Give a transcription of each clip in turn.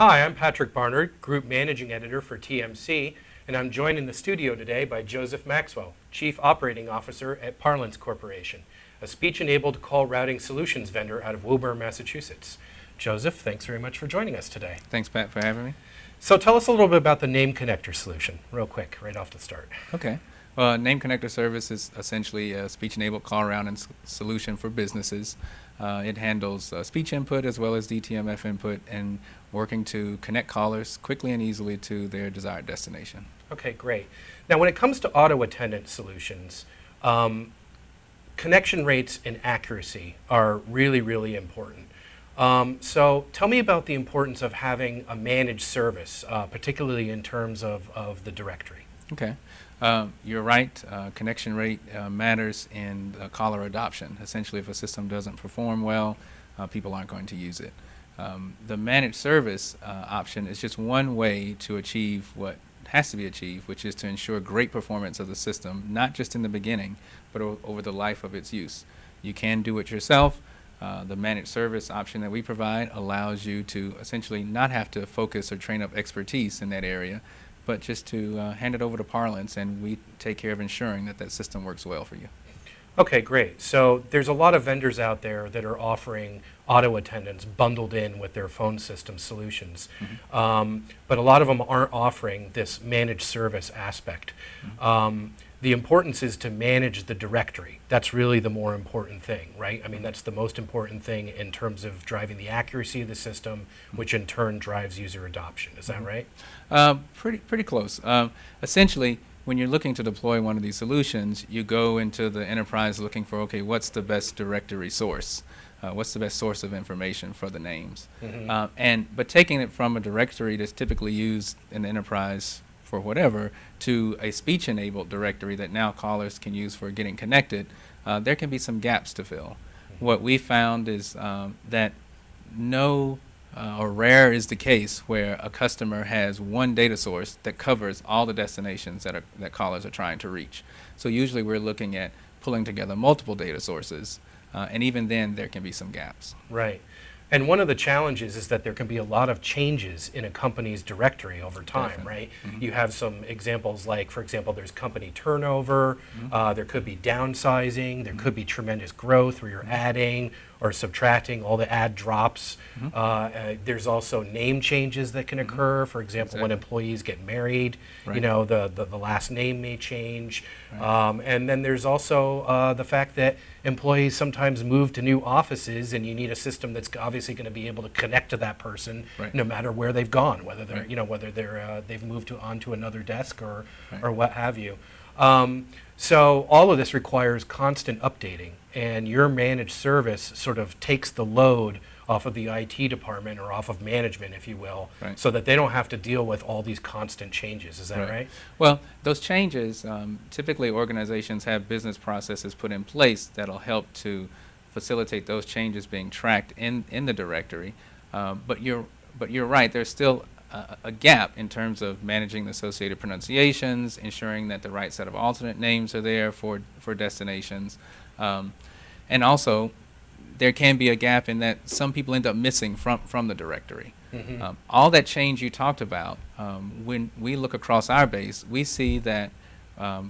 Hi, I'm Patrick Barnard, Group Managing Editor for TMC, and I'm joined in the studio today by Joseph Maxwell, Chief Operating Officer at Parlance Corporation, a speech-enabled call routing solutions vendor out of Woburn, Massachusetts. Joseph, thanks very much for joining us today. Thanks, Pat, for having me. So tell us a little bit about the Name Connector solution, real quick, right off the start. Okay. Well, Name Connector service is essentially a speech-enabled call routing solution for businesses. It handles speech input as well as DTMF input and working to connect callers quickly and easily to their desired destination. Okay, great. Now, when it comes to auto attendant solutions, connection rates and accuracy are really, really important. So tell me about the importance of having a managed service, particularly in terms of the directory. Okay. You're right. Connection rate matters in caller adoption. Essentially, if a system doesn't perform well, people aren't going to use it. The managed service option is just one way to achieve what has to be achieved, which is to ensure great performance of the system, not just in the beginning, but over the life of its use. You can do it yourself. The managed service option that we provide allows you to essentially not have to focus or train up expertise in that area, but just to hand it over to Parlance, and we take care of ensuring that that system works well for you. Okay, great. So there's a lot of vendors out there that are offering auto attendants bundled in with their phone system solutions. Mm-hmm. But a lot of them aren't offering this managed service aspect. Mm-hmm. The importance is to manage the directory. That's really the more important thing, right? I mean, that's the most important thing in terms of driving the accuracy of the system, which in turn drives user adoption. Is that right? Pretty close. Essentially, when you're looking to deploy one of these solutions, you go into the enterprise looking for, okay, what's the best directory source? What's the best source of information for the names? Mm-hmm. But taking it from a directory that's typically used in the enterprise for whatever to a speech-enabled directory that now callers can use for getting connected, there can be some gaps to fill. Mm-hmm. What we found is that or rare is the case where a customer has one data source that covers all the destinations that callers are trying to reach. So usually we're looking at pulling together multiple data sources, and even then there can be some gaps. Right. And one of the challenges is that there can be a lot of changes in a company's directory over time, definitely. Right? Mm-hmm. You have some examples like, for example, there's company turnover, mm-hmm. There could be downsizing, there mm-hmm. could be tremendous growth where you're mm-hmm. adding or subtracting, all the add drops. Mm-hmm. There's also name changes that can occur. Mm-hmm. For example, when employees get married, right. The last name may change. Right. And then there's also the fact that employees sometimes move to new offices and you need a system that's obviously going to be able to connect to that person right. no matter where they've gone, whether they're, right. They've moved onto another desk or what have you. So all of this requires constant updating, and your managed service sort of takes the load off of the IT department or off of management, if you will, right. so that they don't have to deal with all these constant changes. Is that right? Well, those changes, typically organizations have business processes put in place that'll help to facilitate those changes being tracked in the directory. But you're right, there's still a gap in terms of managing the associated pronunciations, ensuring that the right set of alternate names are there for destinations. And also, there can be a gap in that some people end up missing from the directory. Mm-hmm. All that change you talked about, when we look across our base, we see that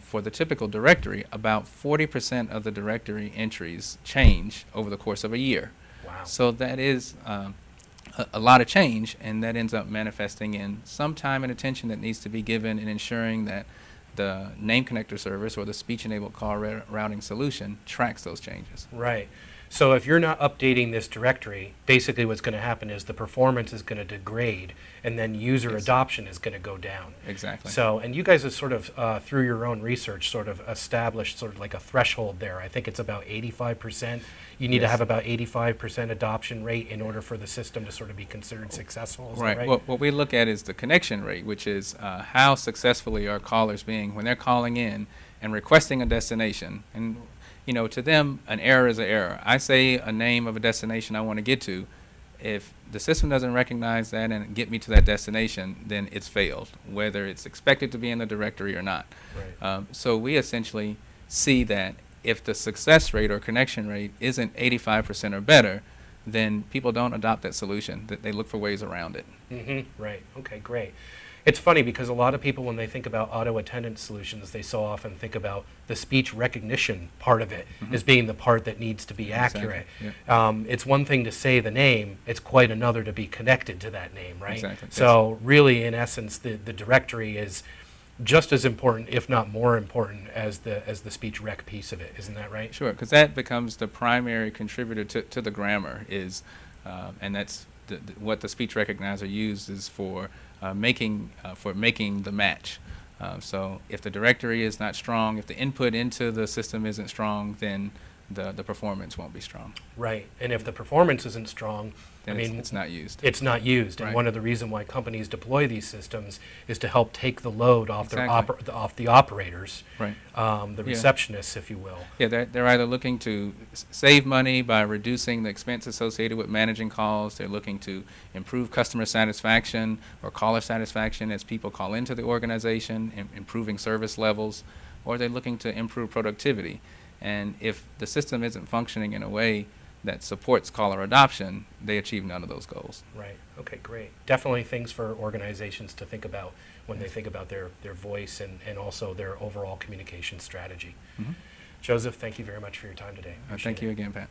for the typical directory, about 40% of the directory entries change over the course of a year. Wow. So that is a lot of change, and that ends up manifesting in some time and attention that needs to be given in ensuring that the Name Connector service or the speech-enabled call routing solution tracks those changes. Right. So if you're not updating this directory, basically what's going to happen is the performance is going to degrade, and then user adoption is going to go down. Exactly. So, and you guys have sort of, through your own research, sort of established sort of like a threshold there. I think it's about 85%. You need to have about 85% adoption rate in order for the system to sort of be considered successful. Is that right? What we look at is the connection rate, which is how successfully are callers being when they're calling in and requesting a destination. And to them, an error is an error. I say a name of a destination I want to get to. If the system doesn't recognize that and get me to that destination, then it's failed, whether it's expected to be in the directory or not. Right. So we essentially see that if the success rate or connection rate isn't 85% or better, then people don't adopt that solution. They look for ways around it. Right. Okay, great. It's funny because a lot of people, when they think about auto attendance solutions, they so often think about the speech recognition part of it as being the part that needs to be accurate. Exactly. It's one thing to say the name, it's quite another to be connected to that name, right? Exactly. So really, in essence, the directory is just as important, if not more important, as the speech rec piece of it. Isn't that right? Sure, because that becomes the primary contributor to the grammar is, and that's what the speech recognizer uses for making the match. So if the directory is not strong, if the input into the system isn't strong, then the performance won't be strong. Right, and if the performance isn't strong, Then it's not used. It's not used, and Right. one of the reasons why companies deploy these systems is to help take the load off Exactly. off the operators, Right. the Yeah. receptionists, if you will. Yeah, they're either looking to save money by reducing the expense associated with managing calls. They're looking to improve customer satisfaction or caller satisfaction as people call into the organization, improving service levels, or they're looking to improve productivity. And if the system isn't functioning in a way that supports caller adoption, they achieve none of those goals. Right. Okay, great. Definitely things for organizations to think about when they think about their voice and also their overall communication strategy. Joseph, thank you very much for your time today. Thank you again, Pat.